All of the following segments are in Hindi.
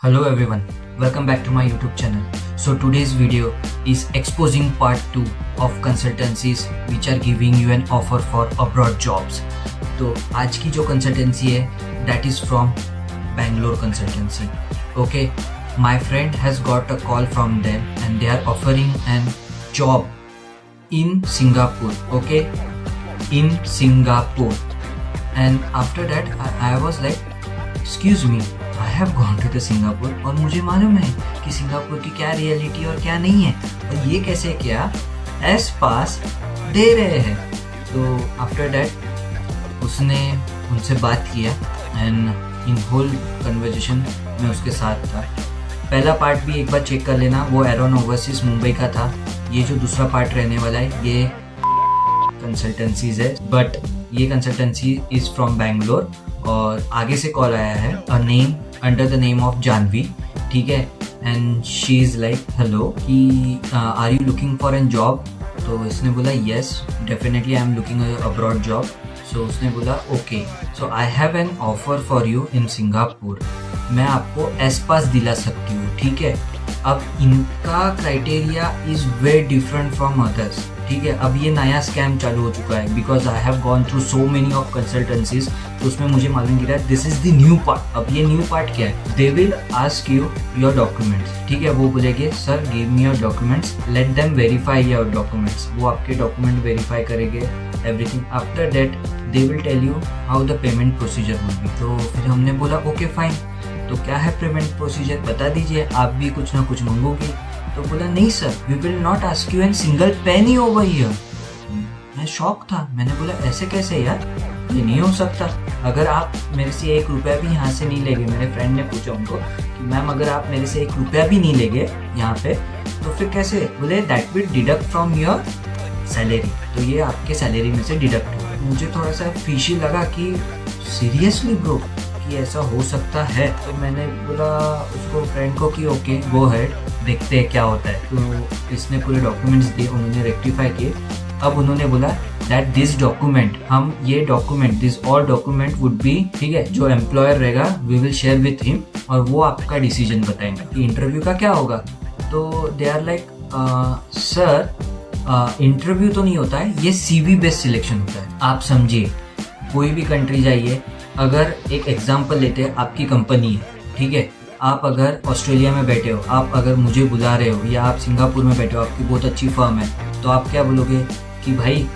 Hello everyone, welcome back to my YouTube channel. So today's video is exposing part 2 of consultancies which are giving you an offer for abroad jobs. तो आज की जो consultancy है that is from Bangalore consultancy. Okay, my friend has got a call from them and they are offering an job in Singapore. Okay, in Singapore. And after that I was like, excuse me, I have gone to the Singapore और मुझे मालूम है कि सिंगापुर की क्या रियलिटी और क्या नहीं है और ये कैसे क्या एस पास दे रहे हैं. तो आफ्टर दैट उसने उनसे बात किया एंड इन होल कन्वर्जेशन में उसके साथ था. पहला पार्ट भी एक बार चेक कर लेना, वो एरोन ओवरसीज मुंबई का था. ये जो दूसरा पार्ट रहने वाला है ये कंसल्टेंसीज है, बट ये कंसल्टेंसी इज फ्रॉम बैंगलोर और आगे से कॉल आया है a name under the name of Janhvi. ठीक है, and she is like hello कि are you looking for an job. तो इसने बोला yes definitely I am looking abroad job. So उसने बोला okay, so I have an offer for you in Singapore. मैं आपको एस पास दिला सकती हूँ. ठीक है, अब इनका criteria is very different from others. ठीक है, अब ये नया स्कैम चालू हो चुका है because I have gone through so many of consultancies. तो उसमें मुझे मालूम गिरा this is the new part. अब ये न्यू पार्ट क्या है, they will ask you your documents. ठीक है, वो बोलेंगे sir give me your documents, let them verify your documents. वो आपके डॉक्यूमेंट वेरीफाई करेंगे everything. After that they will tell you how the payment procedure will be. तो फिर हमने बोला ओके फाइन, तो क्या है पेमेंट प्रोसीजर बता दीजिए, आप भी कुछ ना कुछ मांगोगे. तो बोला नहीं sir, we will not ask you an single penny over here. मैं शॉक था, मैंने बोला ऐसे कैसे यार, ये नहीं हो सकता. अगर आप मेरे से 1 रुपया भी यहाँ से नहीं लेंगे, मेरे फ्रेंड ने पूछा उनको कि मैम अगर आप मेरे से 1 रुपया भी नहीं लेंगे यहाँ पे तो फिर कैसे. बोले that will deduct from your salary. तो ये आपके सैलरी में से डिडक्ट होगा. मुझे थोड़ा सा फिशी लगा कि सीरियसली ब्रो कि ऐसा हो सकता है. तो मैंने बोला उसको फ्रेंड को कि ओके गो हेड, देखते हैं क्या होता है. तो इसने पूरे डॉक्यूमेंट्स दिए, उन्होंने रेक्टिफाई किए. अब उन्होंने बोला दैट दिस डॉक्यूमेंट, हम ये document this all document would be, ठीक है, जो एम्प्लॉयर रहेगा we will share with him और वो आपका डिसीजन बताएंगे कि इंटरव्यू का क्या होगा. तो they are like sir interview तो नहीं होता है, ये CV बेस्ड सिलेक्शन होता है. आप समझिए, कोई भी कंट्री जाइए, अगर एक एग्जाम्पल लेते हैं, आपकी कंपनी है, ठीक है, आप अगर ऑस्ट्रेलिया में बैठे हो, आप अगर मुझे बुला रहे हो या आप सिंगापुर में बैठे हो, आपकी बहुत अच्छी फर्म है, तो आप क्या बोलोगे कि भाई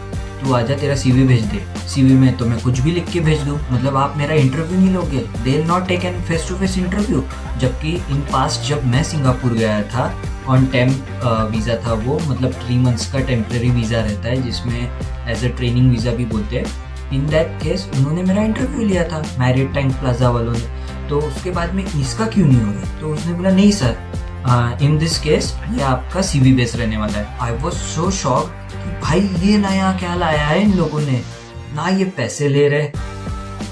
तू आजा तेरा CV भेज दे. CV में तो मैं कुछ भी लिख के भेज दूँ, मतलब आप मेरा इंटरव्यू नहीं लोगे. They will not take an face to face interview. जबकि इन पास्ट जब मैं सिंगापुर गया था ऑन टेम्प वीज़ा था वो, मतलब 3 मंथ्स का टेम्प्रेरी वीज़ा रहता है जिसमें एज अ ट्रेनिंग वीज़ा भी बोलते हैं. इन दैट केस उन्होंने मेरा इंटरव्यू लिया था मैरिटाइम प्लाजा वालों ने. तो उसके बाद में इसका क्यों नहीं हो रहा. तो उसने बोला नहीं सर, इन दिस केस ये आपका CV बेस रहने वाला है. आई वॉज सो शॉक कि भाई ये नया क्या लाया है इन लोगों ने, ना ये पैसे ले रहे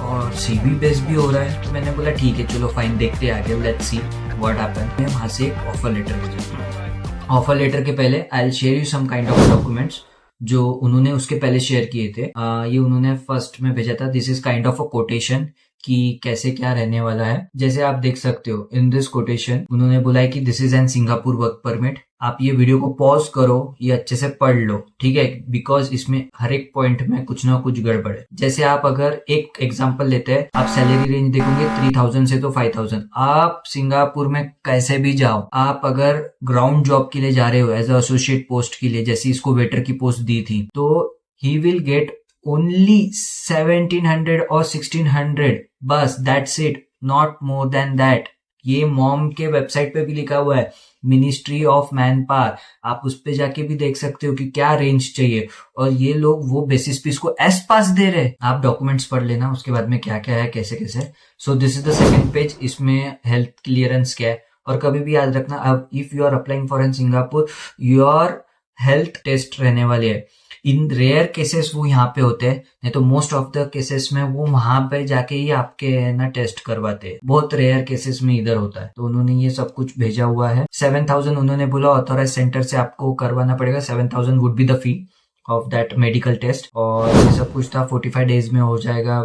और CV बेस भी हो रहा है. तो मैंने बोला ठीक है चलो फाइन, देखते हैं आगे, लेट्स सी व्हाट हैपन. मैं वहाँ से एक ऑफर लेटर भेजा. ऑफर लेटर के पहले I will share you some kind of documents जो उन्होंने उसके पहले शेयर किए थे. ये उन्होंने फर्स्ट में भेजा था, this is kind of a quotation कि कैसे क्या रहने वाला है. जैसे आप देख सकते हो इन दिस कोटेशन उन्होंने बोला है कि this is N Singapore work permit. आप ये वीडियो को पॉज करो, ये अच्छे से पढ़ लो, ठीक है, बिकॉज इसमें हर एक पॉइंट में कुछ ना कुछ गड़बड़ है. जैसे आप अगर एक एग्जांपल लेते हैं, आप सैलरी रेंज देखोगे 3000 से तो 5000. आप सिंगापुर में कैसे भी जाओ, आप अगर ग्राउंड जॉब के लिए जा रहे हो एज अ एसोसिएट पोस्ट के लिए, जैसे इसको वेटर की पोस्ट दी थी, तो ही विल गेट ओनली 1700 और 1600 बस, that's it, not more than that. ये मॉम के वेबसाइट पे भी लिखा हुआ है, मिनिस्ट्री ऑफ मैन पावर. आप उस पे जाके भी देख सकते हो कि क्या रेंज चाहिए. और ये लोग वो बेसिस पे इसको एस पास दे रहे. आप डॉक्यूमेंट्स पढ़ लेना उसके बाद में क्या क्या है, कैसे कैसे. So this is the second page. इसमें हेल्थ क्लियरेंस क्या है. और कभी भी याद रखना, अब if you are applying for an Singapore, your health test रहने वाले है. इन रेयर केसेस वो यहाँ पे होते हैं, नहीं तो मोस्ट ऑफ द केसेस में वो वहां पे जाके ही आपके ना टेस्ट करवाते हैं. बहुत रेयर केसेस में इधर होता है. तो उन्होंने ये सब कुछ भेजा हुआ है. 7000 उन्होंने बोला ऑथोराइज सेंटर से आपको करवाना पड़ेगा. 7000 would be the fee. Of that medical test, और ये सब कुछ था। 45 डेज में हो जाएगा।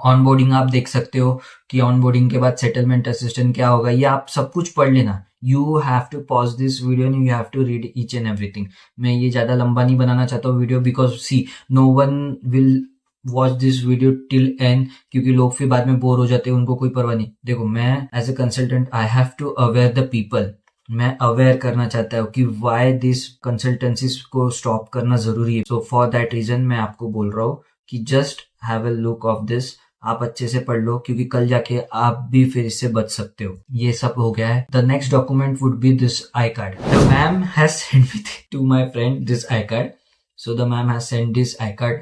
ऑन बोर्डिंग आप देख सकते हो कि ऑन बोर्डिंग के बाद सेटलमेंट असिस्टेंट क्या होगा, ये आप सब कुछ पढ़ लेना। You have to pause this video and you have to read each and everything. मैं ये ज्यादा लंबा नहीं बनाना चाहता हूँ video, because see no one will watch this video till end, क्योंकि लोग फिर बाद में बोर हो जाते हैं, उनको कोई परवाह नहीं। देखो, मैं as a consultant I have to aware the people. मैं अवेयर करना चाहता हूँ कि वाई दिस कंसल्टेंसीज को स्टॉप करना जरूरी है। सो फॉर दैट रीजन मैं आपको बोल रहा हूँ कि just have a look of this. आप अच्छे से पढ़ लो, क्योंकि कल जाके आप भी फिर इससे बच सकते हो। ये सब हो गया है। The next document would be this I card. The ma'am has send me to my friend this I card. So the ma'am has send this I card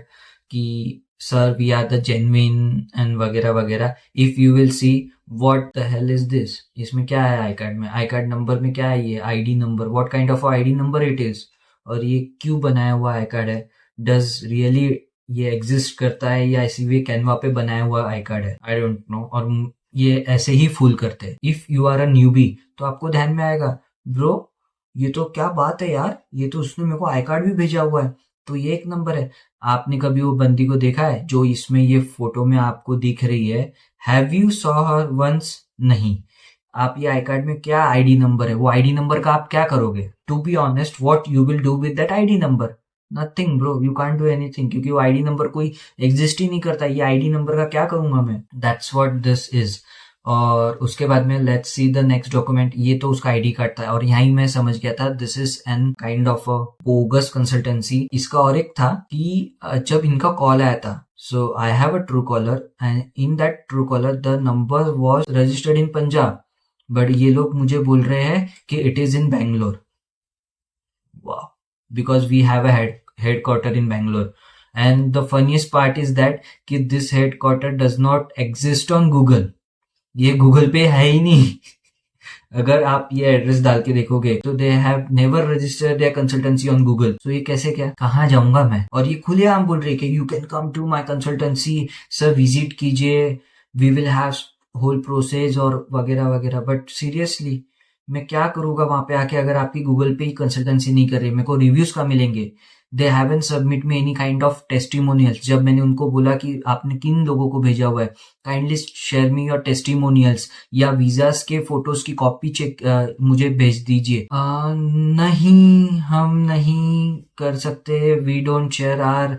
कि sir we are the genuine and वगैरह वगैरह। If you will see what the hell is this, इसमें क्या है आई कार्ड में, आई कार्ड नंबर में क्या है, ये ID number, what kind of ID number it is, और ये क्यों बनाया हुआ आई कार्ड है, डज रियली ये एग्जिस्ट करता है या इसी वे कैनवा पे बनाया हुआ आई कार्ड है, आई डोंट नो। और ये ऐसे ही फूल करते हैं। If you are a newbie तो आपको ध्यान में आएगा, ब्रो ये तो क्या बात है यार, ये तो उसने मेरे को आई कार्ड भी भेजा हुआ है, तो ये एक नंबर है। आपने कभी वो बंदी को देखा है जो इसमें ये फोटो में आपको दिख रही है? Have you saw her once? नहीं। आप ये आई कार्ड में क्या आईडी नंबर है, वो आईडी नंबर का आप क्या करोगे? To be honest, what you will do with that ID number? Nothing bro, you can't do anything, क्योंकि वो आईडी नंबर कोई एग्जिस्ट ही नहीं करता। ये आईडी नंबर का क्या करूंगा मैं? That's what this is. और उसके बाद में let's see the next document. ये तो उसका आईडी कार्ड था, और यहीं मैं समझ गया था this is N kind of a bogus consultancy. इसका और एक था कि जब इनका कॉल आया था, so I have a Truecaller and in that Truecaller the number was registered in Punjab, but ये लोग मुझे बोल रहे हैं कि इट इज इन बैंगलोर। वाह, because we have a headquarter in Bangalore, and the funniest part is that कि this headquarter does not exist on Google. ये गूगल पे है ही नहीं। अगर आप ये एड्रेस डाल के देखोगे तो they have never registered their consultancy on Google. तो ये कैसे, क्या, कहाँ जाऊंगा मैं? और ये खुलेआम बोल रहे कि you can come to my consultancy sir, visit कीजिए, we will have whole process और वगैरह वगैरह। बट सीरियसली मैं क्या करूंगा वहां पे आके, अगर आपकी गूगल पे ही कंसल्टेंसी नहीं कर रही? मेरे को रिव्यूज कहाँ मिलेंगे? They haven't submit me any kind of testimonials. जब मैंने उनको बोला कि आपने किन लोगों को भेजा हुआ है, kindly share me your testimonials या वीजास के फोटोज की कॉपी चेक मुझे भेज दीजिए। नहीं, हम नहीं कर सकते, we don't share our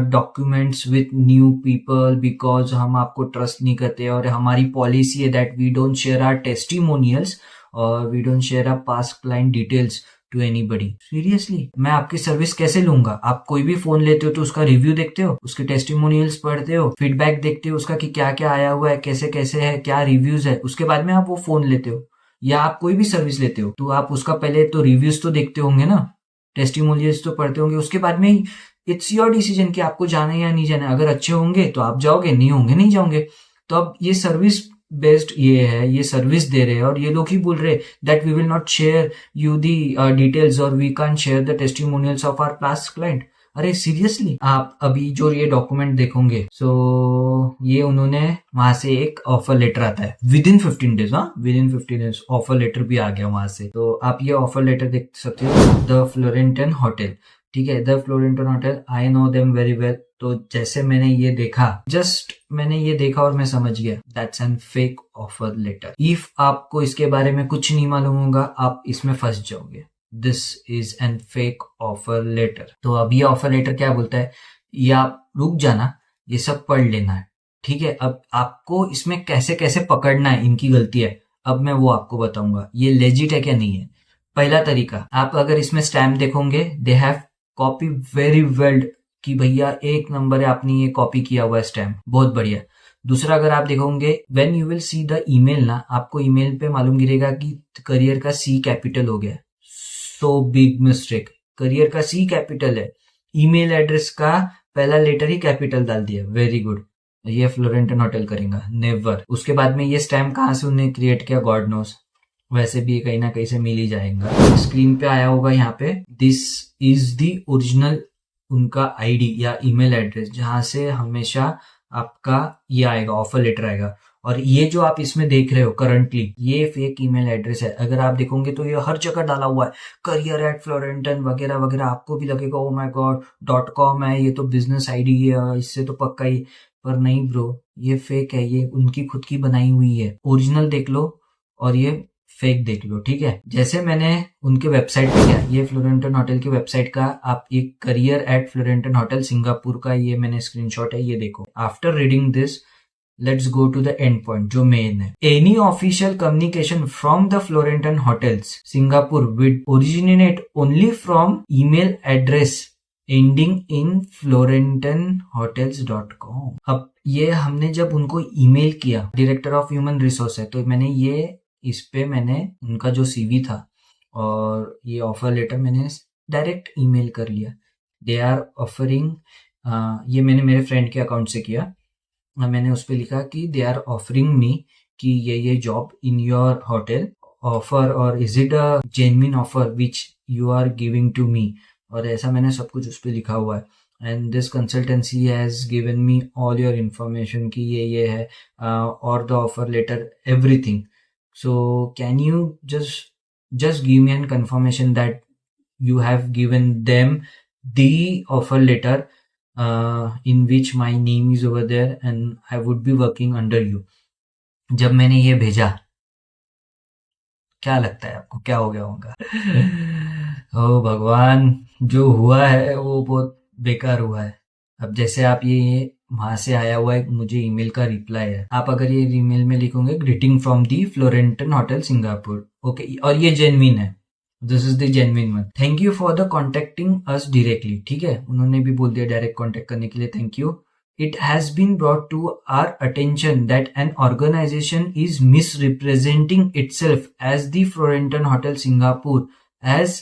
documents with new people because हम आपको ट्रस्ट नहीं करते, और हमारी पॉलिसी है that we don't share our testimonials और we don't share our past client details to anybody. Seriously मैं आपकी सर्विस कैसे लूंगा? आप कोई भी फोन लेते हो तो उसका रिव्यू देखते हो, उसके टेस्टिमोनियल्स पढ़ते हो, फीडबैक देखते हो उसका कि क्या क्या आया हुआ है, कैसे कैसे है, क्या रिव्यूज है, उसके बाद में आप वो फोन लेते हो। या आप कोई भी सर्विस लेते हो तो आप उसका पहले तो रिव्यूज तो देखते होंगे ना, टेस्टिमोनियल्स तो पढ़ते होंगे, उसके बाद में इट्स योर डिसीजन कि आपको जाना है या नहीं जाना। अगर अच्छे होंगे तो आप जाओगे, नहीं होंगे नहीं जाओगे। तो अब ये सर्विस बेस्ड ये है, ये सर्विस दे रहे हैं, और ये लोग ही बोल रहे that we will not share you the details और we can share the testimonials of our past client. अरे सीरियसली, आप अभी जो ये डॉक्यूमेंट देखोगे, सो ये उन्होंने वहां से एक ऑफर लेटर आता है विद इन 15 डेज। हाँ, within 15 days offer letter भी आ गया वहां से। तो आप ये ऑफर लेटर देख सकते हो, द फ्लोरेंटन होटल। ठीक है, the Florentin hotel, I know them very well. तो जैसे मैंने ये देखा, जस्ट मैंने ये देखा और मैं समझ गया that's an fake offer letter. If आपको इसके बारे में कुछ नहीं मालूम होगा, आप इसमें फंस जाओगे। This is an fake offer letter. तो अब ये ऑफर लेटर क्या बोलता है, ये आप रुक जाना, ये सब पढ़ लेना है। ठीक है, अब आपको इसमें कैसे कैसे पकड़ना है इनकी गलती है, अब मैं वो आपको बताऊंगा ये लेजिट है क्या नहीं है। पहला तरीका, आप अगर इसमें स्टैम्प देखोगे, they have copy very well कि भैया एक नंबर है, आपने ये कॉपी किया हुआ है स्टैम्प, बहुत बढ़िया। दूसरा, अगर आप देखोगे when you will see the email ना, आपको ईमेल पे मालूम गिरेगा कि करियर का सी कैपिटल हो गया। सो बिग मिस्टेक, करियर का सी कैपिटल है, ईमेल एड्रेस का पहला लेटर ही कैपिटल डाल दिया, वेरी गुड। ये फ्लोरेंटन होटल करेगा नेवर। उसके बाद में ये स्टैम्प कहाँ से उन्हें क्रिएट किया, गॉड नोस, वैसे भी कहीं ना कहीं से मिल ही जाएगा। स्क्रीन पे आया होगा यहाँ पे, दिस इज द ओरिजिनल उनका आईडी या ईमेल एड्रेस, जहां से हमेशा आपका ये आएगा, ऑफर लेटर आएगा। और ये जो आप इसमें देख रहे हो करंटली, ये फेक ईमेल एड्रेस है। अगर आप देखोगे तो ये हर जगह डाला हुआ है, career@florentin वगैरह वगैरह। आपको भी लगेगा ओ माय गॉड .com है, ये तो बिजनेस आईडी है, इससे तो पक्का ही। पर नहीं ब्रो, ये फेक है, ये उनकी खुद की बनाई हुई है। ओरिजिनल देख लो और ये फेक देख लो, ठीक है। जैसे मैंने उनके वेबसाइट पे किया, ये फ्लोरेंटन होटल की वेबसाइट का, आप ये career@florentin होटल सिंगापुर का ये मैंने स्क्रीनशॉट है, ये देखो। After reading this, let's go to the end point जो मेन है। Any official communication from the Florentin hotels Singapore will originate only from email address ending in florentinhotels.com। अब ये हमने जब उनको ईमेल किया, डायरेक्टर ऑफ ह्यूमन रिसोर्स है, तो मैंने ये इस पे मैंने उनका जो सीवी था और ये ऑफर लेटर मैंने डायरेक्ट ईमेल कर लिया। दे आर ऑफरिंग, ये मैंने मेरे फ्रेंड के अकाउंट से किया। मैंने उस पर लिखा कि दे आर ऑफरिंग मी कि ये job in your hotel offer, और is it a genuine offer which you are giving to me, और ऐसा मैंने सब कुछ उस पर लिखा हुआ है। And this consultancy has given me all your information कि ये है, और the offer letter everything. So can you just give me an confirmation that you have given them the offer letter in which my name is over there and I would be working under you। जब मैंने ये भेजा, क्या लगता है आपको क्या हो गया होगा? ओ भगवान, जो हुआ है वो बहुत बेकार हुआ है। अब जैसे आप ये वहां से आया हुआ है, मुझे ईमेल का रिप्लाई है। आप अगर ये ईमेल में लिखोगे greeting from the Florentin hotel Singapore, okay, और ये जेन्युइन है, this is the genuine one. Thank you for the contacting us directly, ठीक है, उन्होंने भी बोल दिया डायरेक्ट कॉन्टेक्ट करने के लिए, thank you. It has been brought to our attention that an organization is misrepresenting itself as the Florentin Hotel Singapore has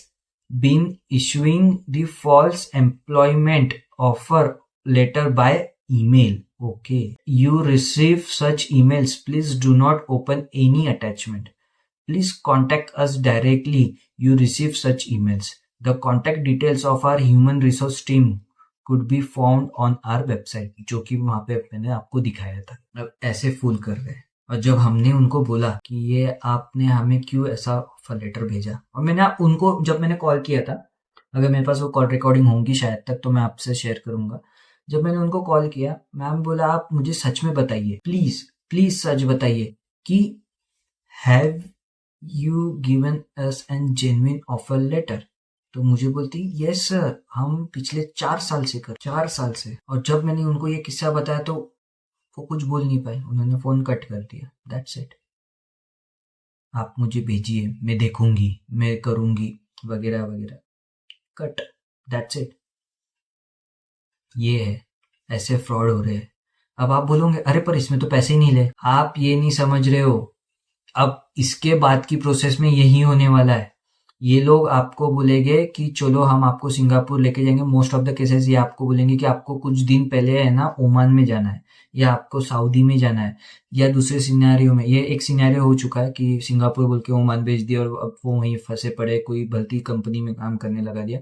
been issuing the false employment offer letter by email. Okay. You receive such emails. Please do not open any attachment. Please contact us directly. You receive such emails. The contact details of our human resource team could be found on our website, जो कि वहां पे मैंने आपको दिखाया था। अब ऐसे फूल कर रहे हैं। और जब हमने उनको बोला कि ये आपने हमें क्यों ऐसा ऑफर लेटर भेजा, और मैंने उनको जब मैंने कॉल किया था, अगर मेरे पास वो कॉल रिकॉर्डिंग होंगी शायद तक तो मैं आपसे शेयर करूंगा। जब मैंने उनको कॉल किया, मैम बोला आप मुझे सच में बताइए, प्लीज प्लीज सच बताइए कि have you given us an genuine offer letter. तो मुझे बोलती यस सर, हम पिछले 4 साल से। और जब मैंने उनको ये किस्सा बताया तो वो कुछ बोल नहीं पाए, उन्होंने फोन कट कर दिया। That's it. आप मुझे भेजिए, मैं देखूंगी, मैं करूंगी, वगैरह वगैरह, कट। That's it. ये है, ऐसे फ्रॉड हो रहे हैं। अब आप बोलोगे अरे पर इसमें तो पैसे ही नहीं ले। आप ये नहीं समझ रहे हो, अब इसके बाद की प्रोसेस में यही होने वाला है। ये लोग आपको बोलेंगे कि चलो हम आपको सिंगापुर लेके जाएंगे। मोस्ट ऑफ द केसेस ये आपको बोलेंगे कि आपको कुछ दिन पहले है ना ओमान में जाना है, या आपको सऊदी में जाना है, या दूसरे सिनेरियो में, ये एक सिनेरियो हो चुका है कि सिंगापुर बोल के ओमान भेज दिया और अब वो वहीं फंसे पड़े, कोई भलती कंपनी में काम करने लगा दिया।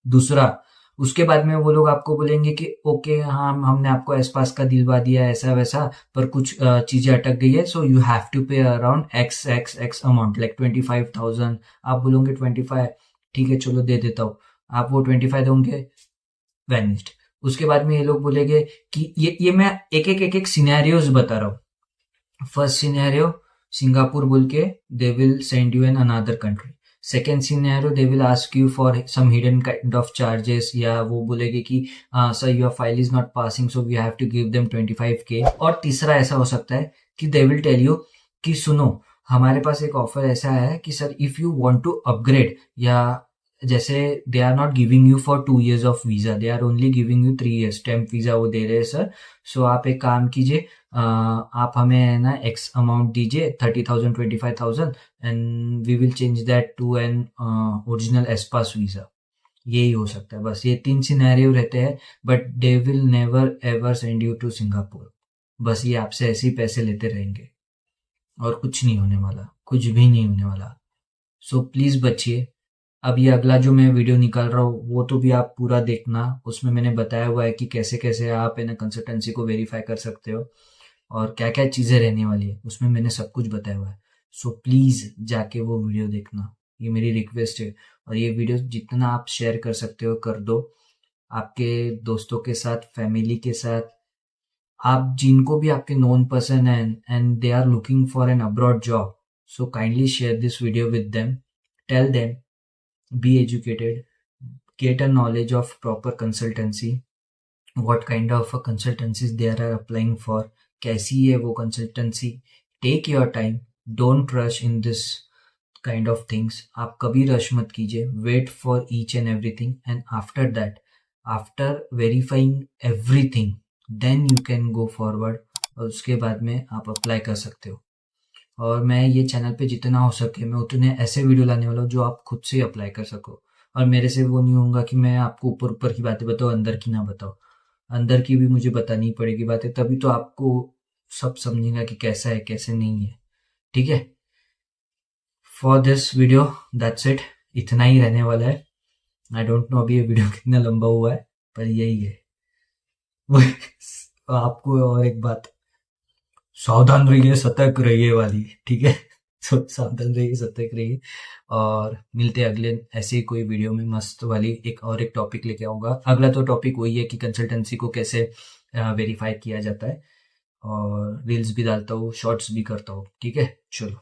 दूसरा, उसके बाद में वो लोग आपको बोलेंगे कि ओके हाँ हमने आपको एसपास का दिलवा दिया ऐसा वैसा, पर कुछ चीजें अटक गई है, सो यू हैव टू पे अराउंड एक्स अमाउंट, लाइक 25,000। आप बोलोगे 25, ठीक है चलो दे देता हूँ। आप वो 25 दोगे, वैनिस्ड। उसके बाद में ये लोग बोलेंगे कि ये मैं एक सिनेरियोज बता रहा हूँ। फर्स्ट सिनेरियो, सिंगापुर बोल के they will send you in another country. Second scenario, they will ask you for some hidden kind of charges, या वो बोलेगे कि sir your file is not passing so we have to give them 25K। और तीसरा ऐसा हो सकता है कि दे विल टेल यू कि सुनो हमारे पास एक ऑफर ऐसा है कि sir if you want to upgrade, या जैसे they are not giving you for 2 years of visa, they are only giving you 3 years temp visa वो दे रहे हैं सर। सो आप एक काम कीजिए, आप हमें ना एक्स अमाउंट दीजिए 30,000 25,000 and we will change that to an original S Pass visa. यही हो सकता है, बस ये 3 सिनेरियो रहते हैं, but they will never ever send you to Singapore. बस ये आपसे ऐसे ही पैसे लेते रहेंगे और कुछ नहीं होने वाला, कुछ भी नहीं होने वाला। सो प्लीज बचिए। अब ये अगला जो मैं वीडियो निकाल रहा हूँ वो तो भी आप पूरा देखना, उसमें मैंने बताया हुआ है कि कैसे कैसे आप इन कंसल्टेंसी को वेरीफाई कर सकते हो। और क्या क्या चीज़ें रहने वाली है उसमें मैंने सब कुछ बताया हुआ है। सो प्लीज़ जाके वो वीडियो देखना, ये मेरी रिक्वेस्ट है। और ये वीडियो जितना आप शेयर कर सकते हो कर दो, आपके दोस्तों के साथ, फैमिली के साथ, आप जिनको भी आपके नोन पर्सन हैं and they are looking for an abroad job, so kindly share this video with them, tell them be educated, get a knowledge of proper consultancy, what kind of consultancies they are applying for, कैसी है वो consultancy, take your time, don't rush in this kind of things, आप कभी rush मत कीजिए, wait for each and everything, and after that, after verifying everything, then you can go forward, और उसके बाद में आप अप्लाई कर सकते हो। और मैं ये चैनल पे जितना हो सके मैं उतने ऐसे वीडियो लाने वाला हूँ जो आप खुद से अप्लाई कर सको। और मेरे से वो नहीं होगा कि मैं आपको ऊपर ऊपर की बातें बताऊँ, अंदर की ना बताऊँ। अंदर की भी मुझे बतानी पड़ेगी बातें, तभी तो आपको सब समझेगा कि कैसा है कैसे नहीं है। ठीक है, for this video that's it, इतना ही रहने वाला है। आई डोंट नो अभी ये वीडियो कितना लंबा हुआ है, पर यही है। आपको और एक बात, सावधान रहिए, सतर्क रहिए वाली, ठीक है। तो सावधान रहिए, सतर्क रहिए, और मिलते हैं अगले ऐसे ही कोई वीडियो में मस्त वाली एक टॉपिक लेके आऊंगा। अगला तो टॉपिक वही है कि कंसल्टेंसी को कैसे वेरीफाई किया जाता है, और रील्स भी डालता हूँ, शॉर्ट्स भी करता हूँ। ठीक है, चलो।